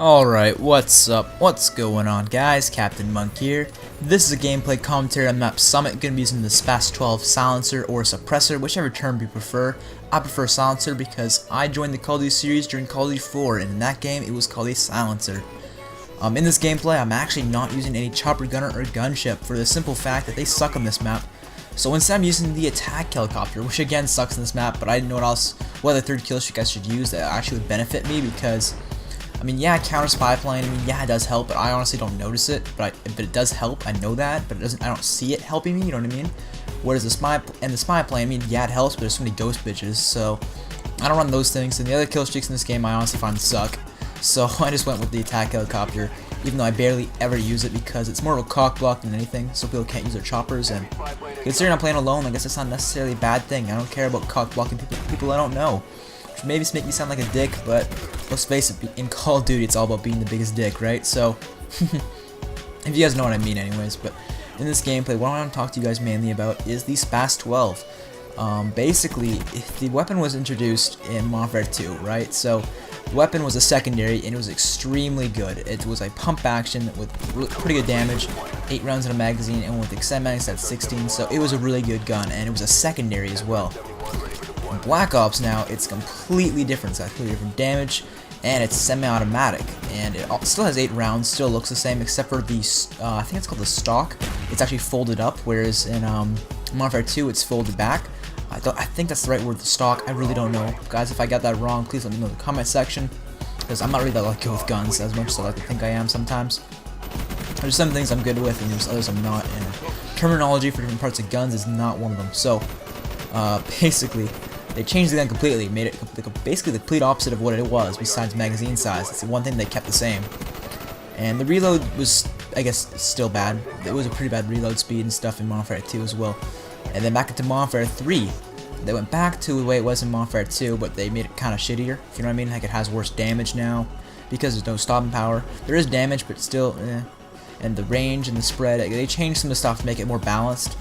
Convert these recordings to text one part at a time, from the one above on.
Alright, what's up? What's going on, guys? Captain Monk here. This is a gameplay commentary on map Summit. Going to be using the SPAS-12 silencer or suppressor, whichever term you prefer. I prefer silencer because I joined the Call of Duty series during Call of Duty 4, and in that game it was called a silencer. In this gameplay, I'm actually not using any chopper gunner or gunship for the simple fact that they suck on this map. So instead I'm using the attack helicopter, which again sucks in this map, but I didn't know what other third kill streak I should use that actually would benefit me because I mean, yeah, counter spy plane. I mean, yeah, it does help, but I honestly don't notice it. But it does help. I know that, but it doesn't. I don't see it helping me. You know what I mean? Whereas the spy plane, I mean, yeah, it helps, but there's so many ghost bitches. So I don't run those things. And the other kill streaks in this game, I honestly find suck. So I just went with the attack helicopter, even though I barely ever use it because it's more of a cock block than anything. So people can't use their choppers. And considering I'm playing alone, I guess it's not necessarily a bad thing. I don't care about cock blocking people I don't know. Maybe make me sound like a dick, but let's face it, in Call of Duty it's all about being the biggest dick, right? So, if you guys know what I mean anyways, but in this gameplay, what I want to talk to you guys mainly about is the SPAS-12. Basically, the weapon was introduced in Modern Warfare 2, right? So, the weapon was a secondary, and it was extremely good. It was a pump action with pretty good damage, 8 rounds in a magazine, and with extended mags at 16, so it was a really good gun, and it was a secondary as well. Black Ops now, it's completely different. It's got completely different damage, and it's semi-automatic, and it still has 8 rounds, still looks the same, except for the, I think it's called the stock. It's actually folded up, whereas in Modern Warfare 2, it's folded back. I think that's the right word, the stock. I really don't know. Guys, if I got that wrong, please let me know in the comment section, because I'm not really that lucky with guns, as much as I like to think I am sometimes. There's some things I'm good with, and there's others I'm not, and terminology for different parts of guns is not one of them. So, basically, they changed the gun completely, made it basically the complete opposite of what it was, besides magazine size. It's the one thing they kept the same. And the reload was, I guess, still bad. It was a pretty bad reload speed and stuff in Modern Warfare 2 as well. And then back into Modern Warfare 3, they went back to the way it was in Modern Warfare 2, but they made it kind of shittier, if you know what I mean? Like, it has worse damage now, because there's no stopping power. There is damage, but still, And the range and the spread, they changed some of the stuff to make it more balanced.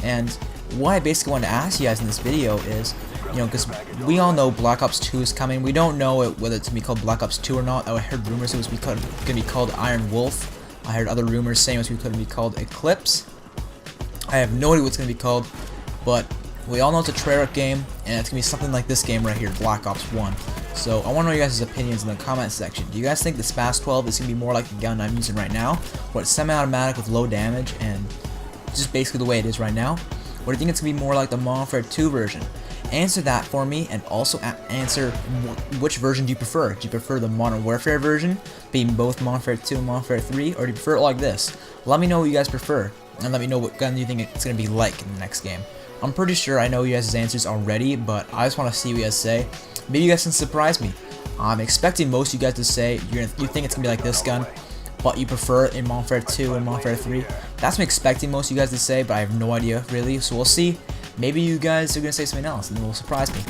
And what I basically wanted to ask you guys in this video is, you know, because we all know Black Ops 2 is coming. We don't know whether it's going to be called Black Ops 2 or not. I heard rumors it was going to be called Iron Wolf. I heard other rumors saying it was going to be called Eclipse. I have no idea what it's going to be called, but we all know it's a Treyarch game, and it's going to be something like this game right here, Black Ops 1. So I want to know your guys' opinions in the comment section. Do you guys think the SPAS-12 is going to be more like the gun I'm using right now, where it's semi-automatic with low damage and just basically the way it is right now? Or do you think it's going to be more like the Modern Warfare 2 version? Answer that for me, and also answer which version do you prefer. Do you prefer the Modern Warfare version, being both Modern Warfare 2 and Modern Warfare 3, or do you prefer it like this? Let me know what you guys prefer, and let me know what gun you think it's going to be like in the next game. I'm pretty sure I know you guys' answers already, but I just want to see what you guys say. Maybe you guys can surprise me. I'm expecting most of you guys to say you think it's going to be like this gun, but you prefer it in Modern Warfare 2 and Modern Warfare 3. That's what I'm expecting most of you guys to say, but I have no idea, really. So we'll see. Maybe you guys are going to say something else, and it will surprise me.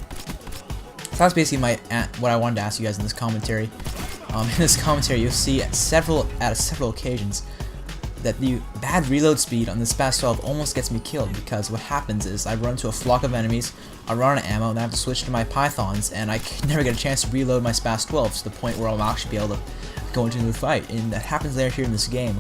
So that's basically what I wanted to ask you guys in this commentary. In this commentary, you'll see at several occasions that the bad reload speed on the SPAS-12 almost gets me killed, because what happens is I run to a flock of enemies, I run out of ammo, and I have to switch to my Pythons, and I can never get a chance to reload my SPAS-12 to the point where I'll actually be able to go into the fight. And that happens later here in this game,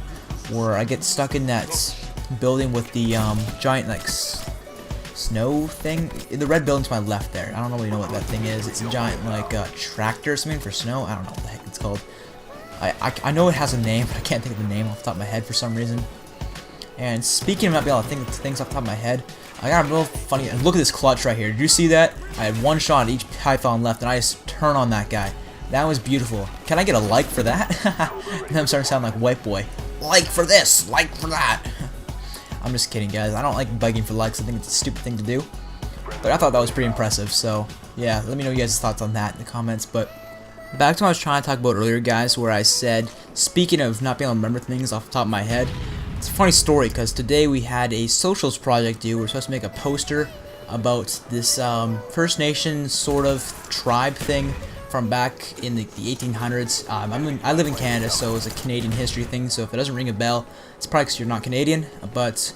where I get stuck in that building with the giant like snow thing. The red building to my left there. I don't really know what that thing is. It's a giant like tractor or something for snow. I don't know what the heck it's called. I know it has a name, but I can't think of the name off the top of my head for some reason. And speaking of not being able to think of things off the top of my head, I got a real funny. And look at this clutch right here. Did you see that? I had one shot at each Python left, and I just turn on that guy. That was beautiful. Can I get a like for that? And I'm starting to sound like white boy. Like for this, like for that. I'm just kidding, guys. I don't like begging for likes. I think it's a stupid thing to do. But I thought that was pretty impressive. So yeah, let me know your guys' thoughts on that in the comments. But back to what I was trying to talk about earlier, guys, where I said, speaking of not being able to remember things off the top of my head, it's a funny story because today we had a socials project due. We're supposed to make a poster about this First Nation sort of tribe thing from back in the 1800s. I live in Canada, so it's a Canadian history thing, so if it doesn't ring a bell, it's probably because you're not Canadian, but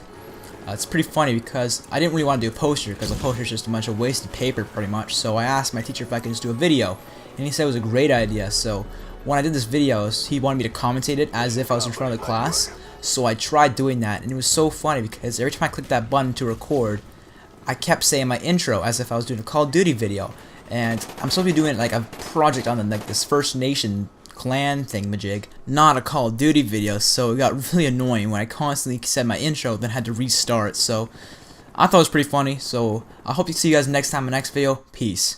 it's pretty funny because I didn't really want to do a poster, because a poster is just a bunch of wasted paper pretty much, so I asked my teacher if I could just do a video, and he said it was a great idea. So when I did this video, he wanted me to commentate it as if I was in front of the class. So I tried doing that, and it was so funny because every time I clicked that button to record, I kept saying my intro as if I was doing a Call of Duty video. And I'm supposed to be doing like a project on this First Nation clan thingamajig, not a Call of Duty video, so it got really annoying when I constantly said my intro, then had to restart. So I thought it was pretty funny, so I hope to see you guys next time in the next video. Peace.